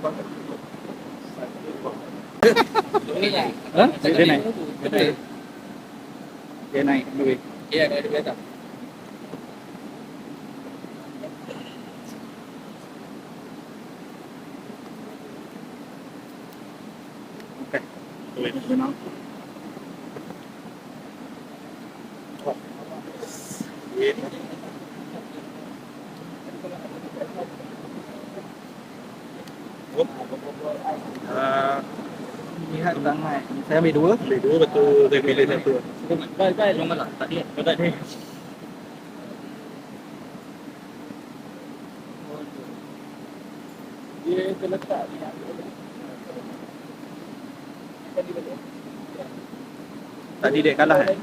Ha? Dia naik. Dia naik. Duit. Ya, ada duit tak? Okay. Duit. Benar. Lihat sangat. Saya ambil dua. Ambil dua betul, saya pilih satu. Baik, jangan lah. Tak dia. Tak ni. Dia terletak ni. Tadi dia kalah kan?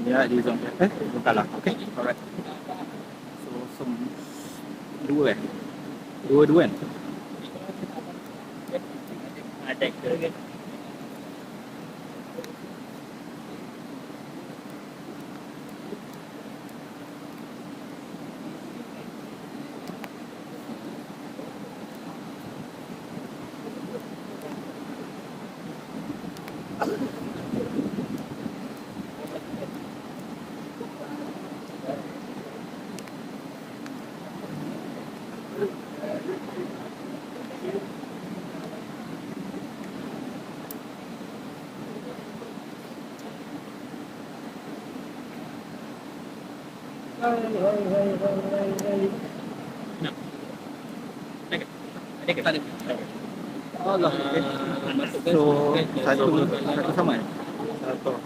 Ya, dia zone. Dia kalah. Okay. Alright. So, dua kan? Dua kan? Ada ke? Ada ke? Tak ada. Allah. So, satu sama kan? Satu.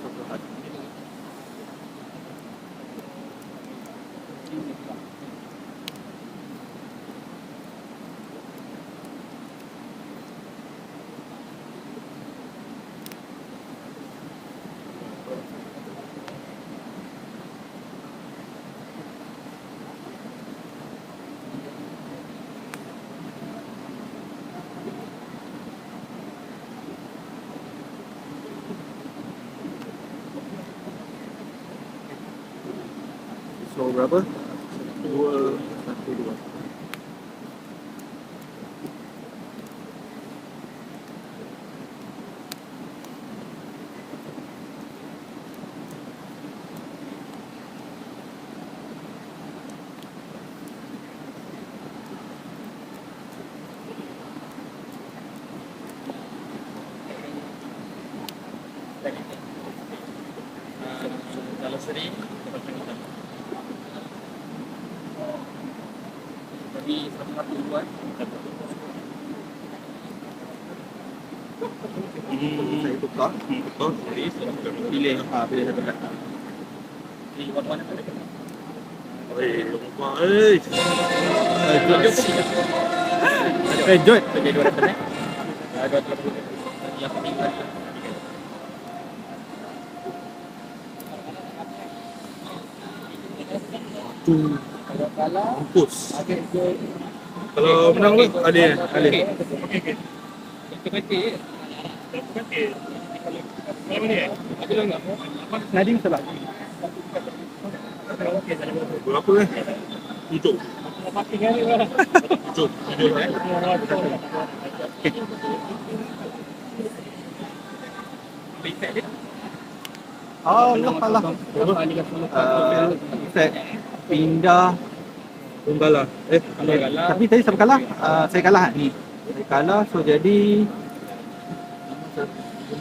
So, berapa? Dua. Kalau seri, dapat pengetahuan. Jadi, satu buat. Saya tukar. Betul. Jadi, Pilih satu kat. Di warna-warna ada. rumah. Jod. Jadi 200 eh? 200 yang tinggal. Kalau kalah, Mampus. agak ke Kalau menang tu, ada. okey. Kecil. Ada enggak? Nadine salah. Berapa eh? 7. 7. 7 eh? Allah. Set pindah. Kalah. Tapi tadi siapa kalah? Saya kalah ni. Saya kalah, so jadi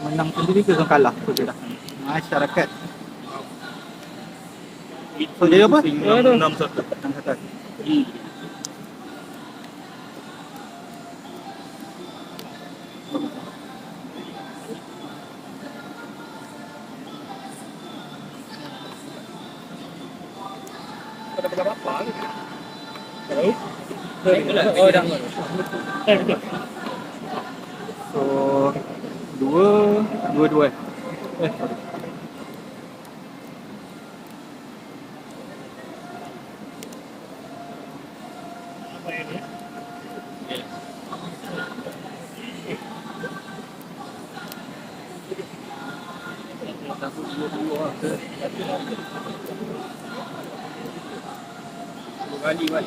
menang sendiri ke zon kalah. So dia dah masyarakat. So jadi apa? 6-1. 6-1. Oh, dah. So dua. Sorry. Kali kan.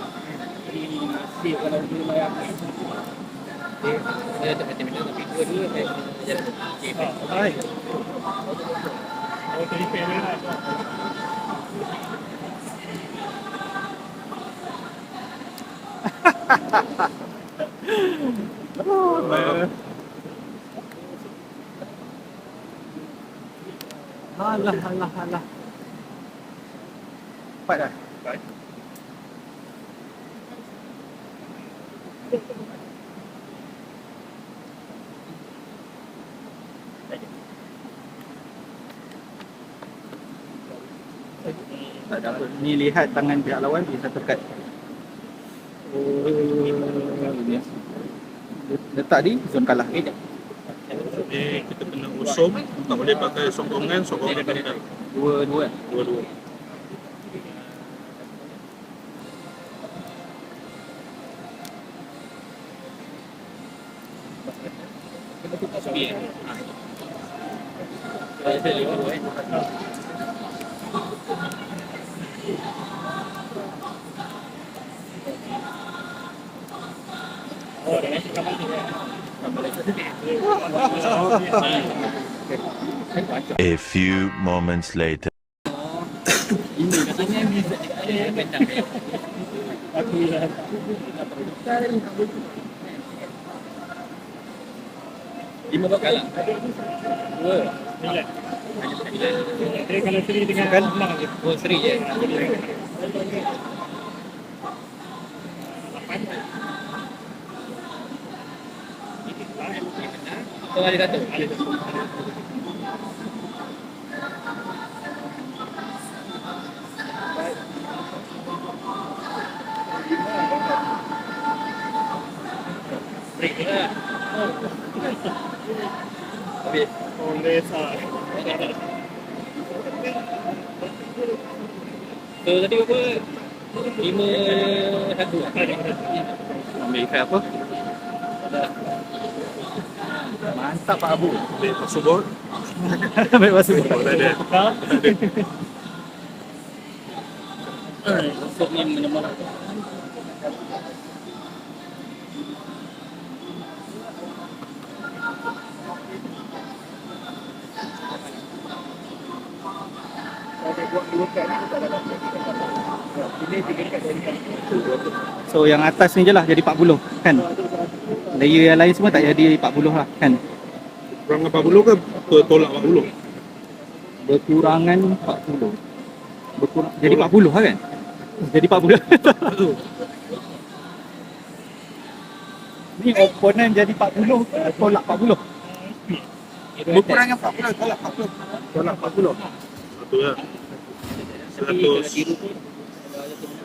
Ini masih kalau dia layak. Dia tak macam mana tapi dua-dua saya jalan game. Hai. Oh, telefon dia lah. Alah. Cepat dah. Baik. Tak ada apa. Ni lihat tangan pihak lawan di satu kad. Ni. Letak di zon kalah. Jadi kita kena usum, tak boleh pakai sokongan kena Dua-dua. dua-dua. A few moments later. Ini katanya bisa dia bentang dia. Lima bakal lah. Dua. Dia kalau seri dengan Kan? menang je. Oh, seri je. Oh, ada satu. Break lah. Habis. Oleh sah. So, tadi berapa? 5-1 lah. Ambil ikat apa? Mantap Pak Abu. Dia pasal bot. Ambil masuk. Tak ada. Masuk ni menyemang. So yang atas ni je lah jadi 40 kan. Layer yang lain semua tak jadi 40 lah kan. Kurang 40 ke tolak 40? Berkurangan 40. Berkurang jadi 40 lah kan. Jadi 40. Ni oponen jadi 40 tolak 40. Berkurangan 40 tolak 40. Tolak 40. Satu lah. 100.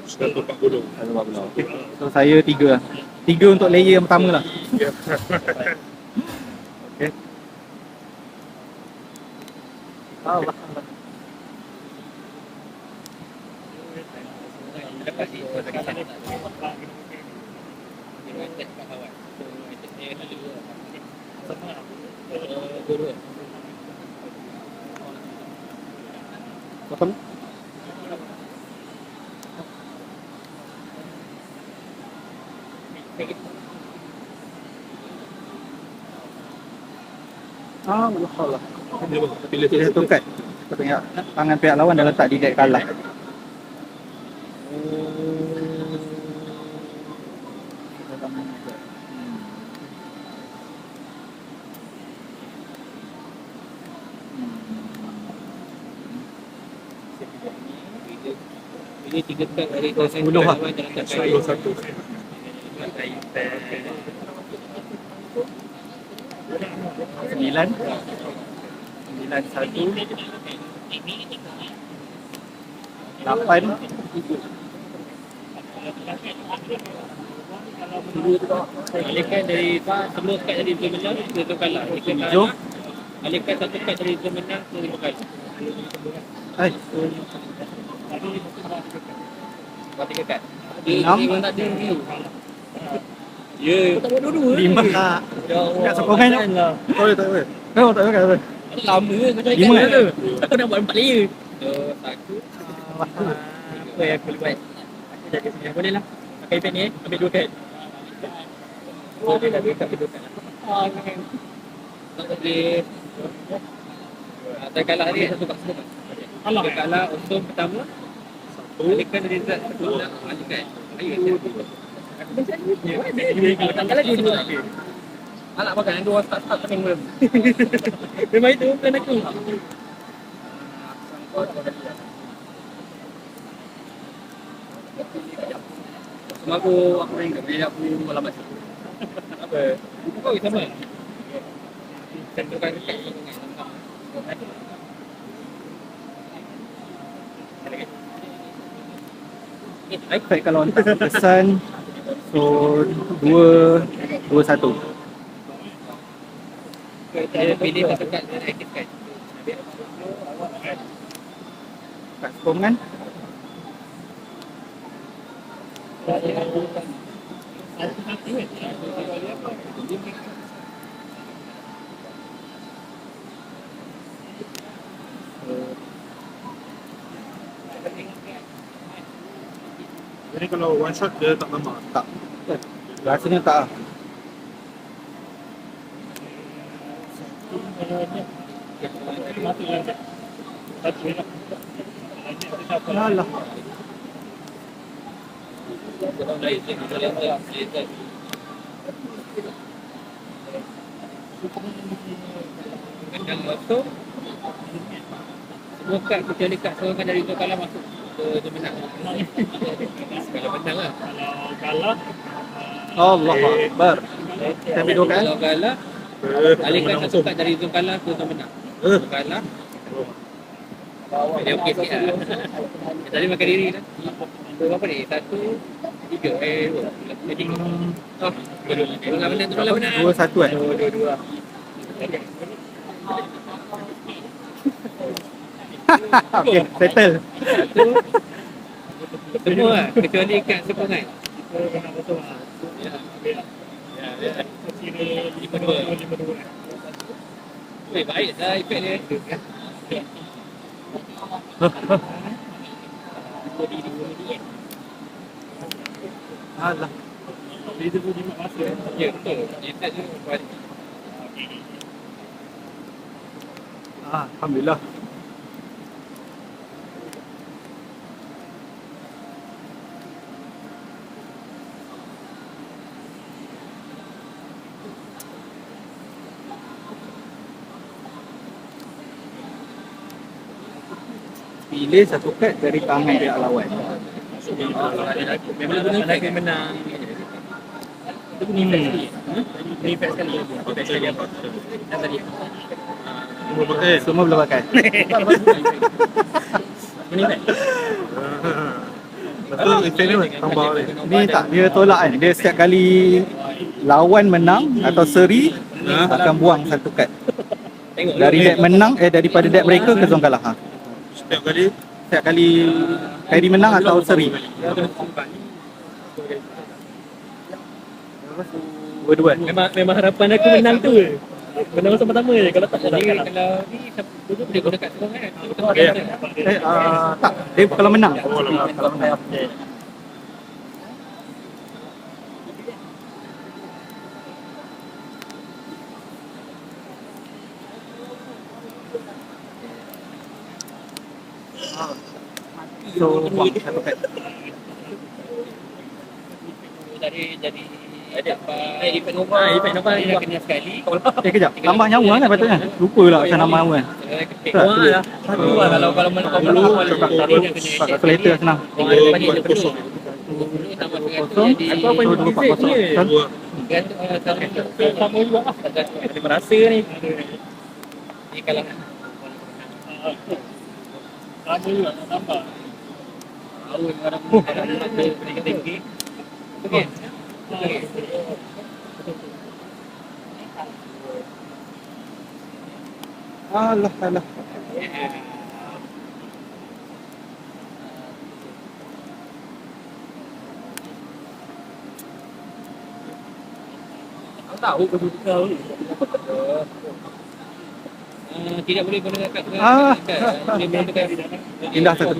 140. 140. Okay. So saya 3 lah. 3 untuk layer yang pertama lah. Ya. Okay. Allah. Potong. Allah. Pilih Pilih satu kad. Kau tengok tangan pihak lawan dah letak di deck kalah. Ini 3 kad dari 10 lah. 1. Sembilan 8 Alihkan dari semua kad dari dia menang, dia tu kalah. Hijau. Alihkan satu kad dari dia menang, dia kalah. Hai. Kau 3 kad. Enam. Dia tak ada dulu. Ya, kau tak buat dua-dua. 5 Ya Allah. kat sokongan tu. Lah. Kau tak boleh. Kau tak boleh. Lama kau cari 5 kad tu. Aku nak buat 4 layer. Satu. Apa yang aku boleh buat? Aku jaga sini. Boleh lah. Pakai pen ni ambil 2 kad. Boleh dah dekat kedudukan. Tak boleh. Tak kalah hari satu kat semua. Kalau kalah untuk pertama, alihkan result satu nak alihkan. Ayo. Tak kalah dua-dua. Anak makan yang dua start pening belum. Memang itu plan aku. Semua aku ring bila aku lambat. Apa? Kau sama. Tentukan dekat Baik, kalau nak pesan, so 2-1. Dia pilih satu kad dan aktifkan. Kat sokongan. Jadi kalau one shot dia tak lama. Tak. Rasanya tak. Alah. Dan masuk semua kad kecuali kad seorang dari tu kalah masuk ke menang. Kalau menang lah. Kalau kalah Allahu Akbar. Kita ambil 2 kan? Kalau kalah alihkan satu kad dari tu kalah ke tu menang. Kalau kalah dia okey sikit lah. Tadi makan diri lah. Berapa ni? 1, 3, 2. Jadi dua menang tu lah menang. 2-1 kan? Dua. Okay, settle. Satu semua lah, kecuali kad sokongan. kita kena betul lah. Kira 5-2. Baik lah efek dia. Alah. Dia tu jimat masa. Ya betul. Efek tu balik. Alhamdulillah. Pilih satu kad dari tangan pihak lawan. Memang guna efek dia menang. Itu guna efek sekali. Guna efek sekali. Efek sekali apa? Yang tadi. Semua pakai. Semua boleh pakai. Guna efek. Betul, efek ni tambah ni. Ni tak, dia tolak kan. Dia setiap kali lawan menang atau seri akan buang satu kad. Tengok Dari deck menang, daripada deck mereka ke zon kalah. Setiap kali Setiap kali Harry menang atau seri. Dua-dua. Memang harapan aku menang tu. Menang masa pertama je. Kalau tak jadi kalau ni dulu boleh guna kat seorang kan. Tak, dia kalau menang. kalau menang. So, buang satu kad. Jadi apa? Event Nova. Event Nova dia kena sekali. Kejap, tambah nyawa kan patutnya. Lupa lah macam nama kan. Satu lah kalau belum Kalkulator senang. Kosong. Kosong, Aku apa so 240. Dua. sama juga lah. Ada merasa ni. Ni kalau Sama juga nak tambah. tahu orang ada tinggi. Okey. Okey. Alah. Aku tahu kau ni. Tidak boleh guna kad boleh menggunakan Indah satu.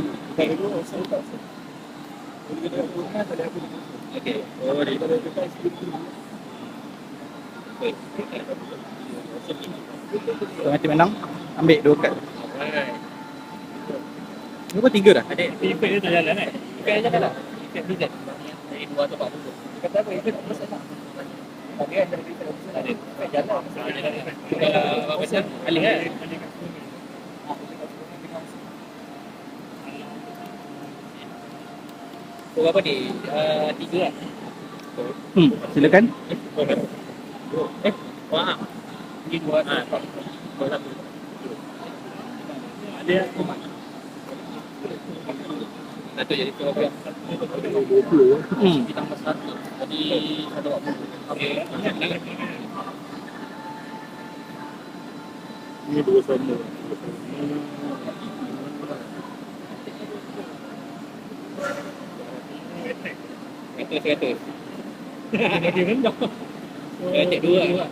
okey. So nanti menang ambil 2 kad. Alright. Ni pun 3 dah. Adik, Efek dia tak jalan kan? efek aja kan lah. Efek ni kan. Dari 240. Kata apa, efek tak besar lah. Tapi kan dari efek tak besar ada. Efek jalan. Kalau macam alih kan. So berapa ni? 3 lah. Silakan. Wah. Ini 2. Dia Satu jadi 12. Ditambah 1. Jadi 140. Okey. Ini dua sama. Kata. lagi rendah. Cek 2 lah.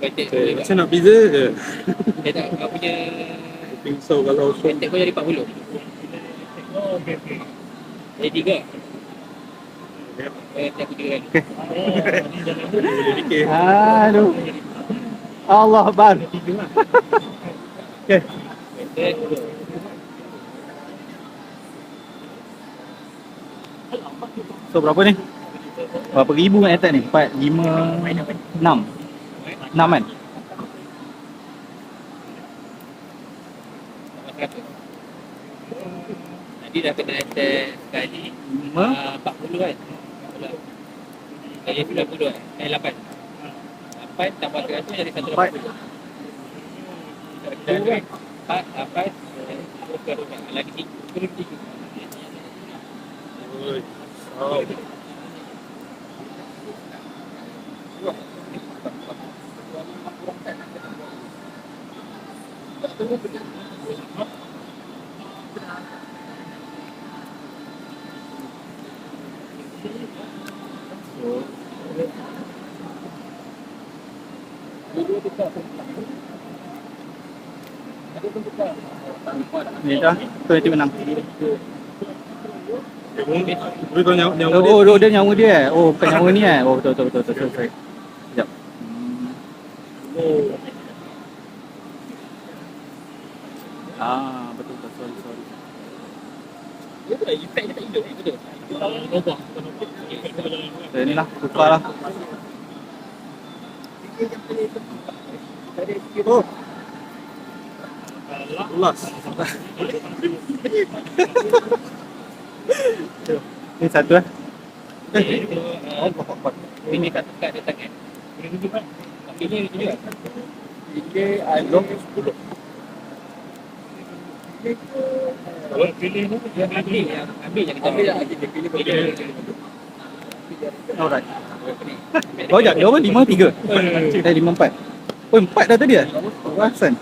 Cek 2 Macam nak beza je. Dia tak, kau punya Pisau kalau som. cek kau jadi 40. Oh, okey. Jadi 3. Cek aku 3 kan. Ni jalan dulu. Boleh fikir. Aduh. Allah Akbar. Okey. So berapa ni? Berapa ribu nak attack ni? 4, 5, 6. 6 kan? Nanti dah kena attack sekali 40 kan. 40. Jadi 90 kan. 8 tambah 100 jadi 180. 4, 8 lagi 3. Oi. Oh. Ni dah. Tu nanti menang. Tapi kau nyawa dia. Oh, dia nyawa dia eh? Oh, bukan nyawa ni eh? Oh, betul. Sorry. Sekejap. Betul. Sorry. Dia tu efek dia tak hidup betul. Robah. So, inilah, tukar lah. Oh. Ulas. Ni satu eh? Ini kat dia tangan. Boleh tunjuk kan? Ini juga. Kalau pilih ni, Dia ambil yang kita ambil dia pilih. Alright. Oh, sekejap. Dia apa? 5-3? 5-4. Oh, 4 dah tadi eh? Perasan.